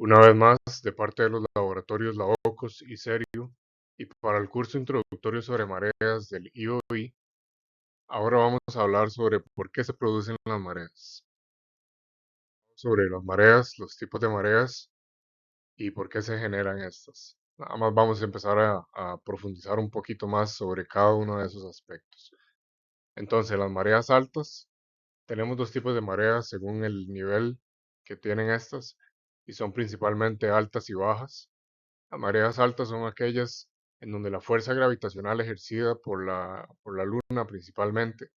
Una vez más, de parte de los laboratorios La Ocos y Serio, y para el curso introductorio sobre mareas del IOI, ahora vamos a hablar sobre por qué se producen las mareas, sobre las mareas, los tipos de mareas y por qué se generan estas. Nada más vamos a empezar a profundizar un poquito más sobre cada uno de esos aspectos. Entonces, las mareas altas, tenemos dos tipos de mareas según el nivel que tienen estas, y son principalmente altas y bajas. Las mareas altas son aquellas en donde la fuerza gravitacional ejercida por la Luna principalmente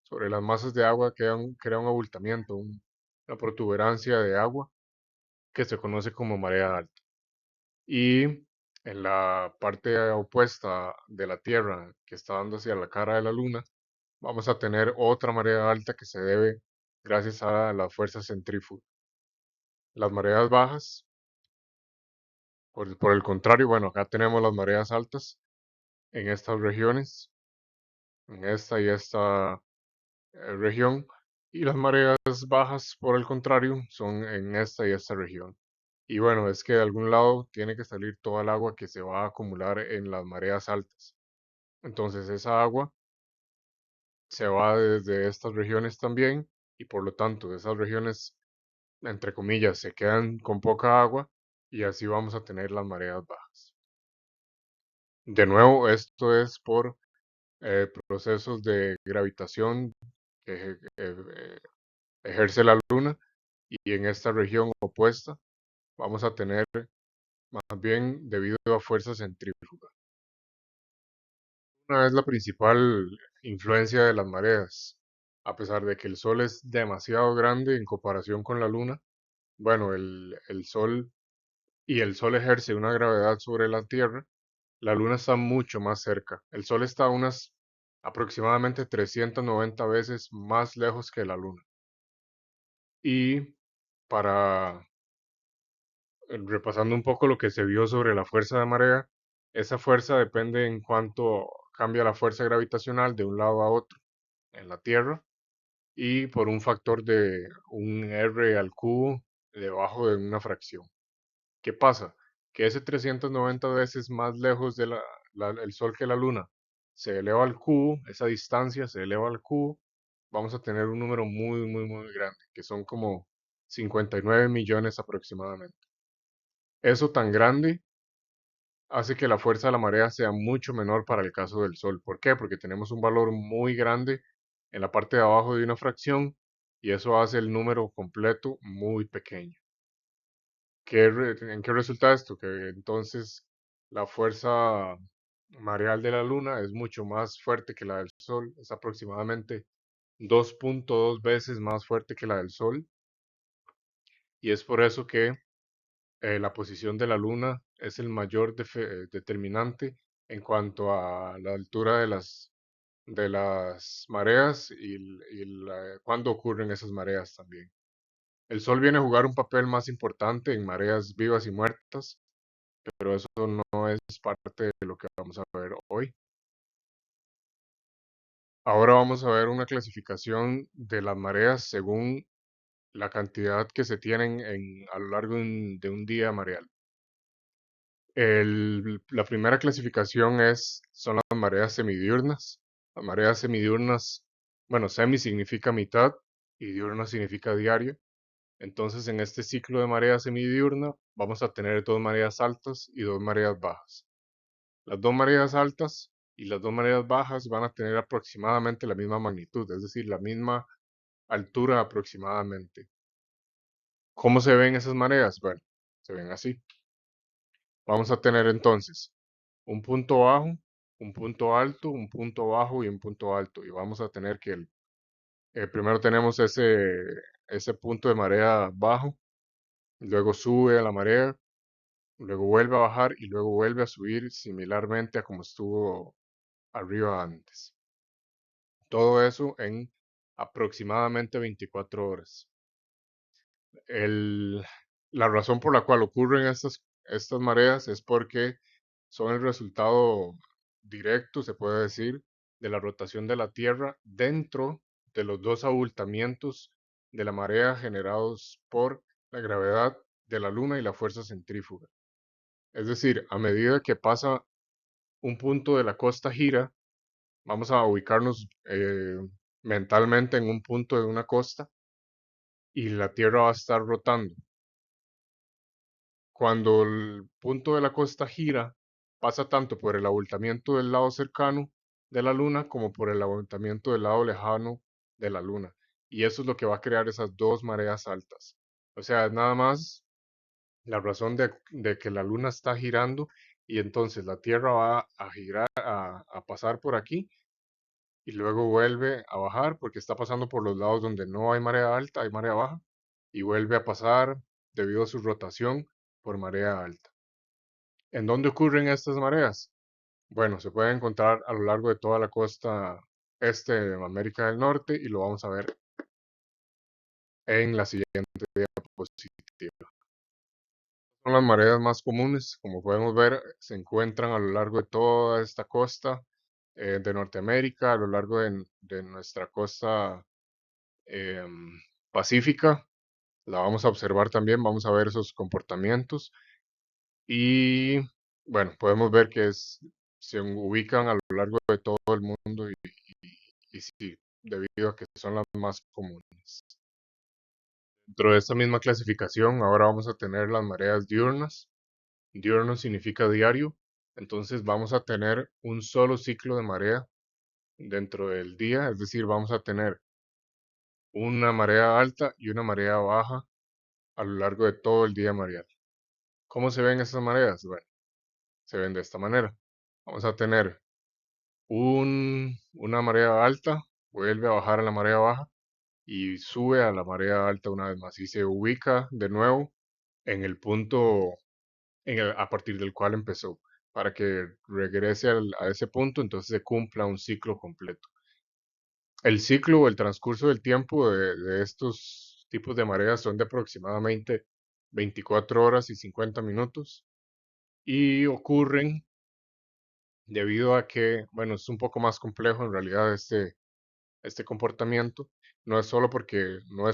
sobre las masas de agua crea un abultamiento, una protuberancia de agua que se conoce como marea alta. Y en la parte opuesta de la Tierra, que está dando hacia la cara de la Luna, vamos a tener otra marea alta que se debe gracias a la fuerza centrífuga. Las mareas bajas, por el contrario, bueno, acá tenemos las mareas altas en estas regiones, en esta y esta región, y las mareas bajas, por el contrario, son en esta y esta región. Y bueno, es que de algún lado tiene que salir toda el agua que se va a acumular en las mareas altas. Entonces esa agua se va desde estas regiones también y por lo tanto esas regiones, entre comillas, se quedan con poca agua y así vamos a tener las mareas bajas. De nuevo, esto es por procesos de gravitación que ejerce la Luna y en esta región opuesta vamos a tener más bien debido a fuerza centrífuga. Una es la principal influencia de las mareas. A pesar de que el Sol es demasiado grande en comparación con la Luna, bueno, el Sol y el Sol ejerce una gravedad sobre la Tierra, la Luna está mucho más cerca. El Sol está a unas aproximadamente 390 veces más lejos que la Luna. Y para repasando un poco lo que se vio sobre la fuerza de marea, esa fuerza depende en cuánto cambia la fuerza gravitacional de un lado a otro en la Tierra y por un factor de un R al cubo debajo de una fracción. ¿Qué pasa? Que ese 390 veces más lejos de el Sol que la Luna se eleva al cubo, esa distancia se eleva al cubo, vamos a tener un número muy, muy, muy grande, que son como 59 millones aproximadamente. Eso tan grande hace que la fuerza de la marea sea mucho menor para el caso del Sol. ¿Por qué? Porque tenemos un valor muy grande en la parte de abajo de una fracción y eso hace el número completo muy pequeño. ¿En qué resulta esto? Que entonces la fuerza mareal de la Luna es mucho más fuerte que la del Sol, es aproximadamente 2.2 veces más fuerte que la del Sol y es por eso que la posición de la Luna es el mayor determinante en cuanto a la altura de las mareas y cuándo ocurren esas mareas también. El Sol viene a jugar un papel más importante en mareas vivas y muertas, pero eso no es parte de lo que vamos a ver hoy. Ahora vamos a ver una clasificación de las mareas según la cantidad que se tienen a lo largo de un día mareal. La primera clasificación son las mareas semidiurnas. Las mareas semidiurnas, bueno, semi significa mitad y diurna significa diario. Entonces, en este ciclo de marea semidiurna vamos a tener dos mareas altas y dos mareas bajas. Las dos mareas altas y las dos mareas bajas van a tener aproximadamente la misma magnitud, es decir, la misma altura aproximadamente. ¿Cómo se ven esas mareas? Bueno, se ven así. Vamos a tener entonces un punto bajo, un punto alto, un punto bajo y un punto alto. Y vamos a tener que primero tenemos ese punto de marea bajo, luego sube a la marea, luego vuelve a bajar y luego vuelve a subir similarmente a como estuvo arriba antes. Todo eso en aproximadamente 24 horas. El- la razón por la cual ocurren estas mareas es porque son el resultado directo, se puede decir, de la rotación de la Tierra dentro de los dos abultamientos de la marea generados por la gravedad de la Luna y la fuerza centrífuga. Es decir, a medida que pasa un punto de la costa gira, vamos a ubicarnos mentalmente en un punto de una costa y la Tierra va a estar rotando. Cuando el punto de la costa gira, pasa tanto por el abultamiento del lado cercano de la Luna como por el abultamiento del lado lejano de la Luna. Y eso es lo que va a crear esas dos mareas altas. O sea, es nada más la razón de que la Luna está girando y entonces la Tierra va a girar, a pasar por aquí y luego vuelve a bajar porque está pasando por los lados donde no hay marea alta, hay marea baja, y vuelve a pasar debido a su rotación por marea alta. ¿En dónde ocurren estas mareas? Bueno, se pueden encontrar a lo largo de toda la costa este de América del Norte y lo vamos a ver en la siguiente diapositiva. Son las mareas más comunes, como podemos ver, se encuentran a lo largo de toda esta costa de Norteamérica, a lo largo de nuestra costa em, pacífica. La vamos a observar también, vamos a ver esos comportamientos y bueno, podemos ver que se ubican a lo largo de todo el mundo y sí, debido a que son las más comunes. Dentro de esta misma clasificación, ahora vamos a tener las mareas diurnas. Diurno significa diario, entonces vamos a tener un solo ciclo de marea dentro del día, es decir, vamos a tener una marea alta y una marea baja a lo largo de todo el día mareal. ¿Cómo se ven estas mareas? Bueno, se ven de esta manera. Vamos a tener una marea alta, vuelve a bajar a la marea baja y sube a la marea alta una vez más y se ubica de nuevo en el punto a partir del cual empezó, para que regrese a ese punto, entonces se cumpla un ciclo completo. El ciclo o el transcurso del tiempo de estos tipos de mareas son de aproximadamente 24 horas y 50 minutos y ocurren debido a que, bueno, es un poco más complejo en realidad este comportamiento. No es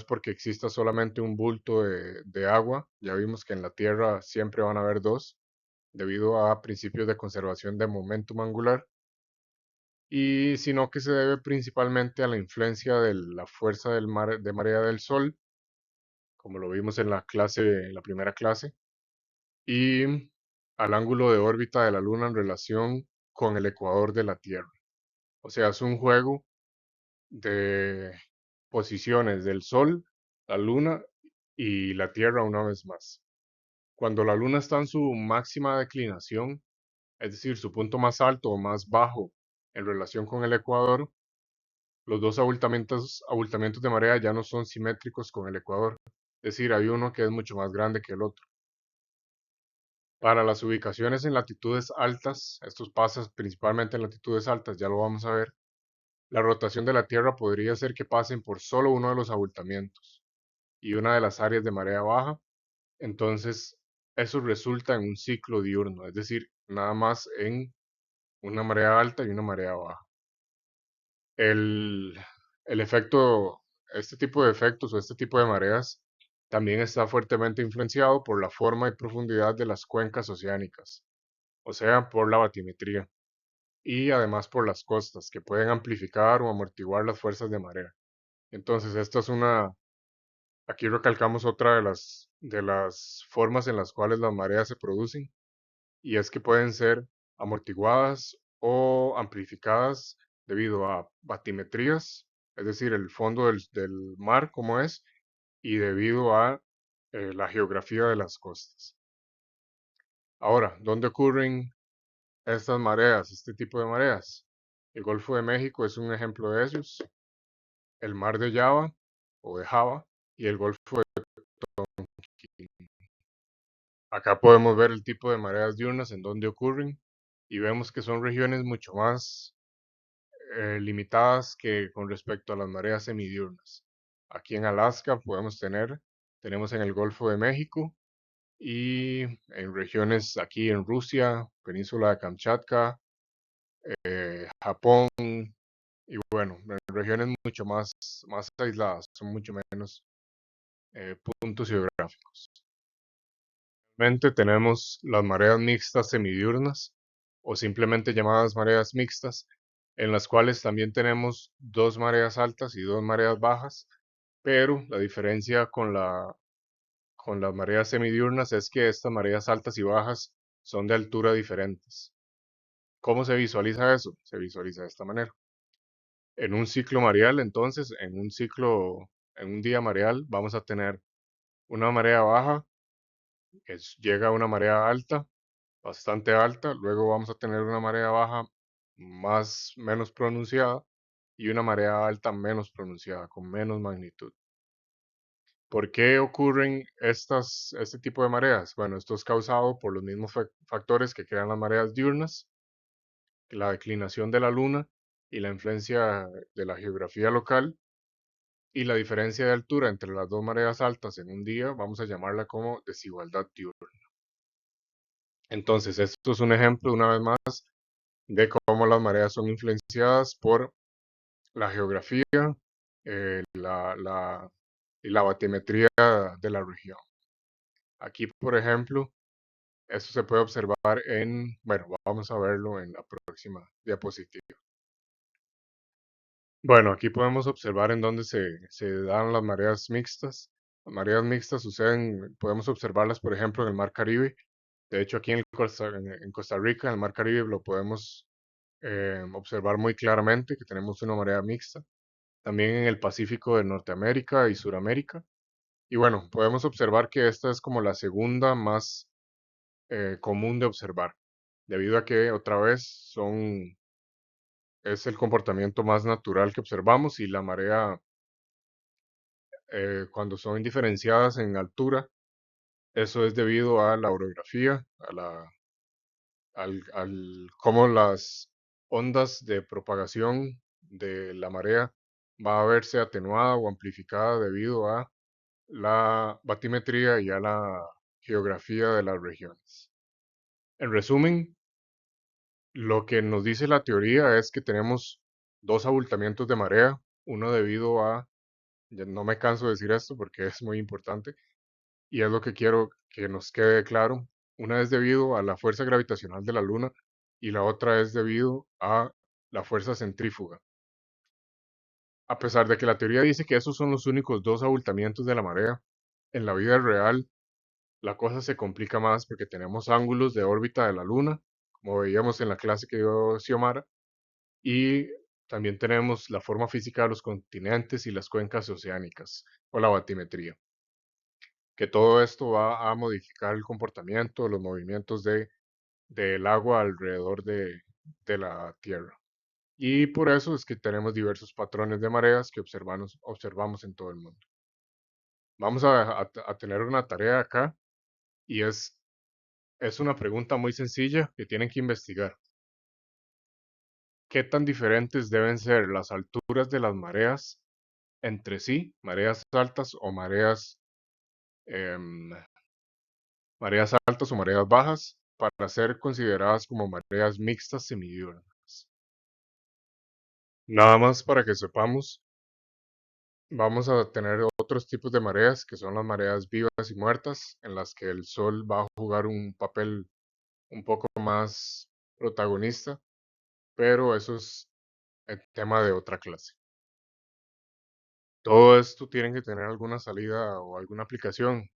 porque exista solamente un bulto de agua, ya vimos que en la Tierra siempre van a haber dos, debido a principios de conservación de momentum angular, y sino que se debe principalmente a la influencia de la fuerza de marea del Sol, como lo vimos en la primera clase, y al ángulo de órbita de la Luna en relación con el ecuador de la Tierra. O sea, es un juego de posiciones del Sol, la Luna y la Tierra una vez más. Cuando la Luna está en su máxima declinación, es decir, su punto más alto o más bajo en relación con el ecuador, los dos abultamientos de marea ya no son simétricos con el ecuador, es decir, hay uno que es mucho más grande que el otro. Para las ubicaciones en latitudes altas, estos pasan principalmente en latitudes altas, ya lo vamos a ver, la rotación de la Tierra podría ser que pasen por solo uno de los abultamientos y una de las áreas de marea baja, entonces eso resulta en un ciclo diurno, es decir, nada más en una marea alta y una marea baja. El, el efecto, este tipo de efectos o este tipo de mareas también está fuertemente influenciado por la forma y profundidad de las cuencas oceánicas, o sea, por la batimetría, y además por las costas, que pueden amplificar o amortiguar las fuerzas de marea. Entonces, aquí recalcamos otra de las formas en las cuales las mareas se producen, y es que pueden ser amortiguadas o amplificadas debido a batimetrías, es decir, el fondo del mar como es, y debido a la geografía de las costas. Ahora, ¿dónde ocurren estas mareas, este tipo de mareas? El Golfo de México es un ejemplo de ellos, el mar de Java o de Java y el Golfo de Tonkin. Acá podemos ver el tipo de mareas diurnas en donde ocurren y vemos que son regiones mucho más limitadas que con respecto a las mareas semidiurnas. Aquí en Alaska tenemos en el Golfo de México y en regiones aquí en Rusia, península de Kamchatka, Japón y bueno, en regiones mucho más aisladas, son mucho menos puntos geográficos. Realmente tenemos las mareas mixtas semidiurnas o simplemente llamadas mareas mixtas, en las cuales también tenemos dos mareas altas y dos mareas bajas, pero la diferencia con las mareas semidiurnas es que estas mareas altas y bajas son de altura diferentes. ¿Cómo se visualiza eso? Se visualiza de esta manera. En un ciclo mareal, entonces, en un día mareal, vamos a tener una marea baja, llega a una marea alta, bastante alta, luego vamos a tener una marea baja menos pronunciada y una marea alta menos pronunciada, con menos magnitud. ¿Por qué ocurren este tipo de mareas? Bueno, esto es causado por los mismos factores que crean las mareas diurnas, la declinación de la luna y la influencia de la geografía local y la diferencia de altura entre las dos mareas altas en un día, vamos a llamarla como desigualdad diurna. Entonces, esto es un ejemplo, una vez más, de cómo las mareas son influenciadas por la geografía y la batimetría de la región. Aquí, por ejemplo, esto se puede observar bueno, vamos a verlo en la próxima diapositiva. Bueno, aquí podemos observar en dónde se dan las mareas mixtas. Las mareas mixtas suceden, podemos observarlas, por ejemplo, en el Mar Caribe. De hecho, aquí en Costa Rica, en el Mar Caribe, lo podemos observar muy claramente que tenemos una marea mixta. También en el Pacífico de Norteamérica y Suramérica. Y bueno, podemos observar que esta es como la segunda más común de observar, debido a que otra vez es el comportamiento más natural que observamos y la marea, cuando son diferenciadas en altura, eso es debido a la orografía, cómo las ondas de propagación de la marea va a verse atenuada o amplificada debido a la batimetría y a la geografía de las regiones. En resumen, lo que nos dice la teoría es que tenemos dos abultamientos de marea, uno debido a, ya no me canso de decir esto porque es muy importante, y es lo que quiero que nos quede claro. Una es debido a la fuerza gravitacional de la Luna y la otra es debido a la fuerza centrífuga. A pesar de que la teoría dice que esos son los únicos dos abultamientos de la marea, en la vida real la cosa se complica más porque tenemos ángulos de órbita de la Luna, como veíamos en la clase que dio Xiomara, y también tenemos la forma física de los continentes y las cuencas oceánicas, o la batimetría, que todo esto va a modificar el comportamiento, los movimientos del agua alrededor de la Tierra. Y por eso es que tenemos diversos patrones de mareas que observamos en todo el mundo. Vamos a tener una tarea acá y es una pregunta muy sencilla que tienen que investigar. ¿Qué tan diferentes deben ser las alturas de las mareas entre sí, mareas altas o em, mareas altas o mareas bajas, para ser consideradas como mareas mixtas semidiurnas? Nada más para que sepamos, vamos a tener otros tipos de mareas, que son las mareas vivas y muertas, en las que el sol va a jugar un papel un poco más protagonista, pero eso es el tema de otra clase. Todo esto tiene que tener alguna salida o alguna aplicación.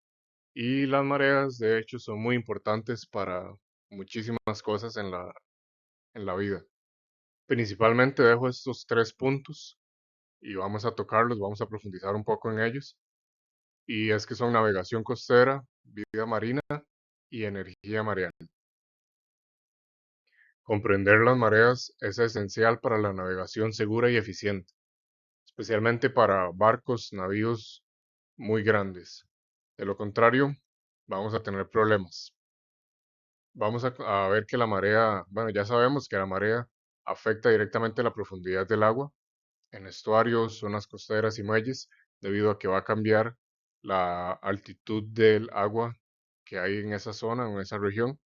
Y las mareas, de hecho, son muy importantes para muchísimas cosas en la vida. Principalmente dejo estos tres puntos y vamos a tocarlos, vamos a profundizar un poco en ellos. Y es que son navegación costera, vida marina y energía mareal. Comprender las mareas es esencial para la navegación segura y eficiente, especialmente para barcos, navíos muy grandes. De lo contrario, vamos a tener problemas. Vamos a ver que la marea, bueno, ya sabemos que la marea afecta directamente la profundidad del agua en estuarios, zonas costeras y muelles, debido a que va a cambiar la altitud del agua que hay en esa zona o en esa región.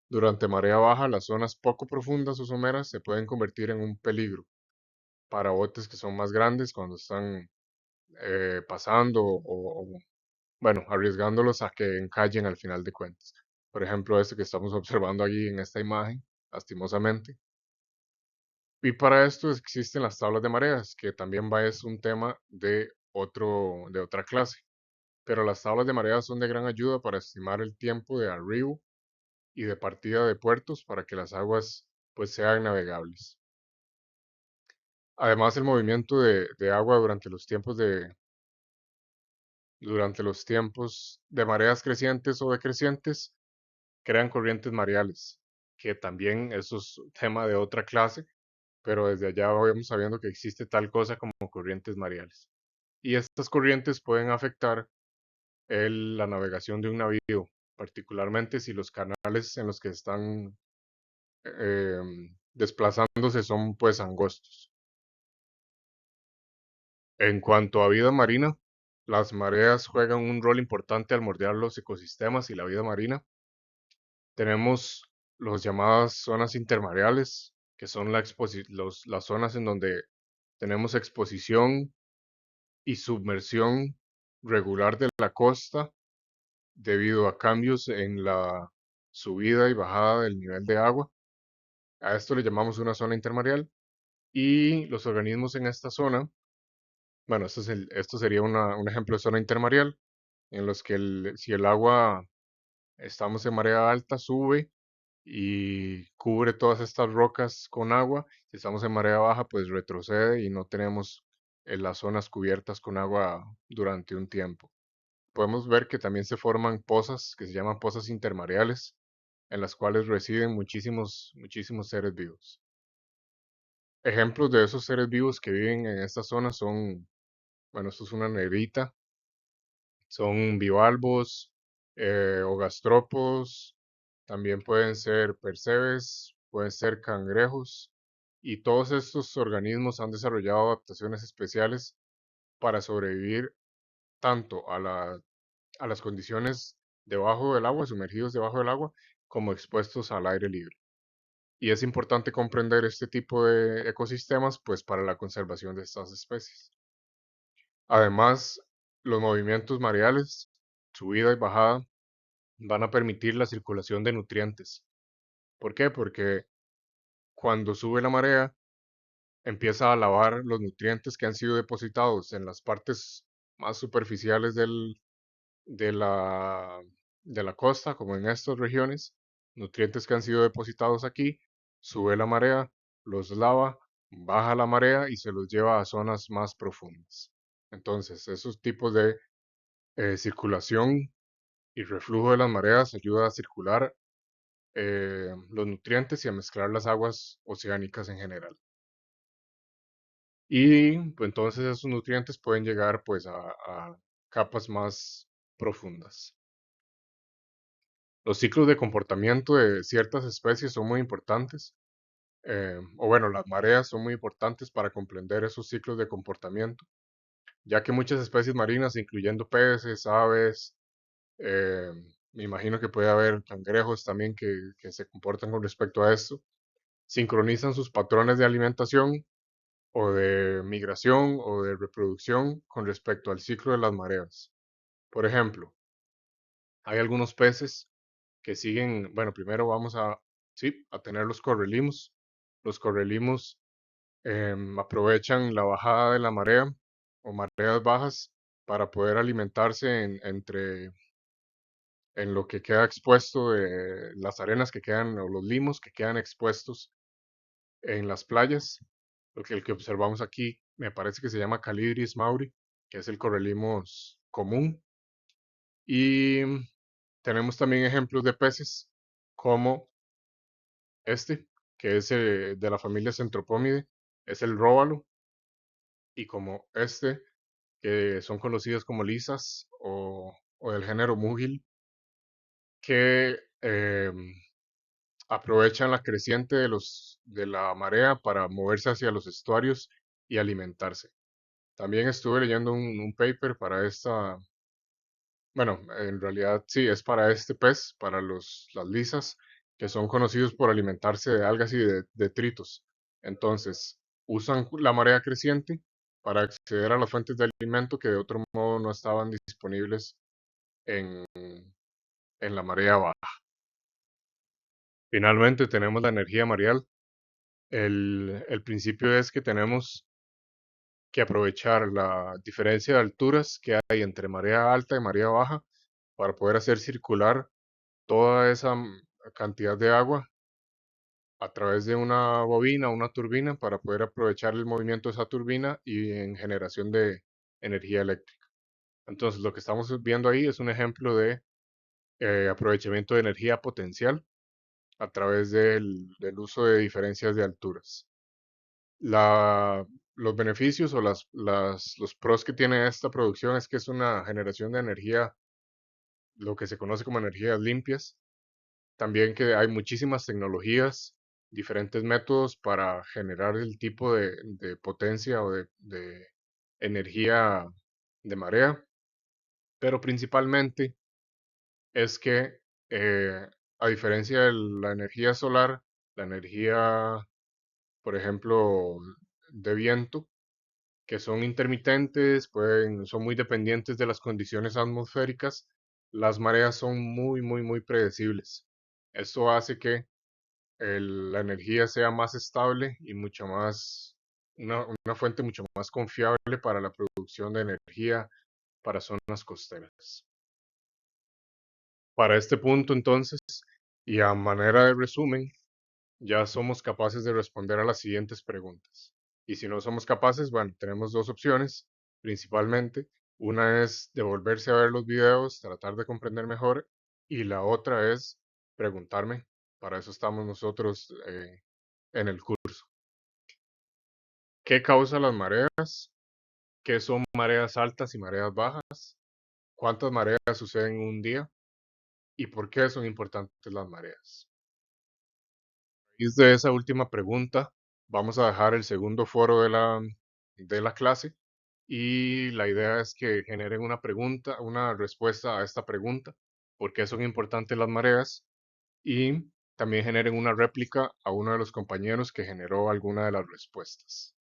Durante marea baja, las zonas poco profundas o someras se pueden convertir en un peligro para botes que son más grandes cuando están pasando bueno, arriesgándolos a que encallen al final de cuentas. Por ejemplo, este que estamos observando aquí en esta imagen, lastimosamente. Y para esto existen las tablas de mareas, que también es un tema de otra clase. Pero las tablas de mareas son de gran ayuda para estimar el tiempo de arribo y de partida de puertos para que las aguas pues sean navegables. Además, el movimiento de agua durante los tiempos de mareas crecientes o decrecientes crean corrientes mareales, que también eso es tema de otra clase, pero desde allá vamos sabiendo que existe tal cosa como corrientes mareales. Y estas corrientes pueden afectar la navegación de un navío, particularmente si los canales en los que están desplazándose son pues angostos. En cuanto a vida marina, las mareas juegan un rol importante al moldear los ecosistemas y la vida marina. Tenemos las llamadas zonas intermareales, que son las zonas en donde tenemos exposición y submersión regular de la costa debido a cambios en la subida y bajada del nivel de agua. A esto le llamamos una zona intermareal y los organismos en esta zona, bueno, esto sería un ejemplo de zona intermareal en los que si el agua, estamos en marea alta, sube y cubre todas estas rocas con agua. Si estamos en marea baja, pues retrocede y no tenemos las zonas cubiertas con agua durante un tiempo. Podemos ver que también se forman pozas que se llaman pozas intermareales, en las cuales residen muchísimos seres vivos. Ejemplos de esos seres vivos que viven en esta zona son, bueno, esto es una negrita, son bivalvos, o gastrópodos, también pueden ser percebes, pueden ser cangrejos, y todos estos organismos han desarrollado adaptaciones especiales para sobrevivir tanto a las condiciones debajo del agua, sumergidos debajo del agua, como expuestos al aire libre. Y es importante comprender este tipo de ecosistemas, pues para la conservación de estas especies. Además, los movimientos mareales, subida y bajada, van a permitir la circulación de nutrientes. ¿Por qué? Porque cuando sube la marea, empieza a lavar los nutrientes que han sido depositados en las partes más superficiales de la, de la costa, como en estas regiones, nutrientes que han sido depositados aquí, sube la marea, los lava, baja la marea y se los lleva a zonas más profundas. Entonces, esos tipos de circulación y reflujo de las mareas ayuda a circular los nutrientes y a mezclar las aguas oceánicas en general. Y pues, entonces esos nutrientes pueden llegar pues a capas más profundas. Los ciclos de comportamiento de ciertas especies son muy importantes, o bueno, las mareas son muy importantes para comprender esos ciclos de comportamiento, ya que muchas especies marinas, incluyendo peces, aves, eh, me imagino que puede haber cangrejos también que se comportan con respecto a esto, sincronizan sus patrones de alimentación o de migración o de reproducción con respecto al ciclo de las mareas. Por ejemplo, hay algunos peces que siguen, bueno, primero vamos sí, a tener los correlimos. Los correlimos aprovechan la bajada de la marea o mareas bajas para poder alimentarse en lo que queda expuesto de las arenas que quedan o los limos que quedan expuestos en las playas. El que observamos aquí me parece que se llama Calidris mauri, que es el correlimos común. Y tenemos también ejemplos de peces como este, que es de la familia Centropomide, es el róbalo, y como este, que son conocidos como lisas o del género múgil, que aprovechan la creciente de la marea para moverse hacia los estuarios y alimentarse. También estuve leyendo un paper para bueno, en realidad sí, es para este pez, para las lisas, que son conocidos por alimentarse de algas y de detritos. Entonces, usan la marea creciente para acceder a las fuentes de alimento que de otro modo no estaban disponibles en, en la marea baja. Finalmente tenemos la energía mareal. El principio es que tenemos que aprovechar la diferencia de alturas que hay entre marea alta y marea baja para poder hacer circular toda esa cantidad de agua a través de una bobina, una turbina, para poder aprovechar el movimiento de esa turbina y en generación de energía eléctrica. Entonces, lo que estamos viendo ahí es un ejemplo de aprovechamiento de energía potencial a través del uso de diferencias de alturas. La, los beneficios o los pros que tiene esta producción es que es una generación de energía, lo que se conoce como energías limpias. También que hay muchísimas tecnologías, diferentes métodos para generar el tipo de potencia o de energía de marea, pero principalmente es que a diferencia de la energía solar, la energía, por ejemplo, de viento, que son intermitentes, son muy dependientes de las condiciones atmosféricas, las mareas son muy predecibles. Esto hace que la energía sea más estable y una fuente mucho más confiable para la producción de energía para zonas costeras. Para este punto, entonces, y a manera de resumen, ya somos capaces de responder a las siguientes preguntas. Y si no somos capaces, bueno, tenemos dos opciones, principalmente. Una es devolverse a ver los videos, tratar de comprender mejor, y la otra es preguntarme. Para eso estamos nosotros en el curso. ¿Qué causa las mareas? ¿Qué son mareas altas y mareas bajas? ¿Cuántas mareas suceden en un día? ¿Y por qué son importantes las mareas? raíz de esa última pregunta, vamos a dejar el segundo foro de la clase y la idea es que generen una pregunta, una respuesta a esta pregunta, por qué son importantes las mareas y también generen una réplica a uno de los compañeros que generó alguna de las respuestas.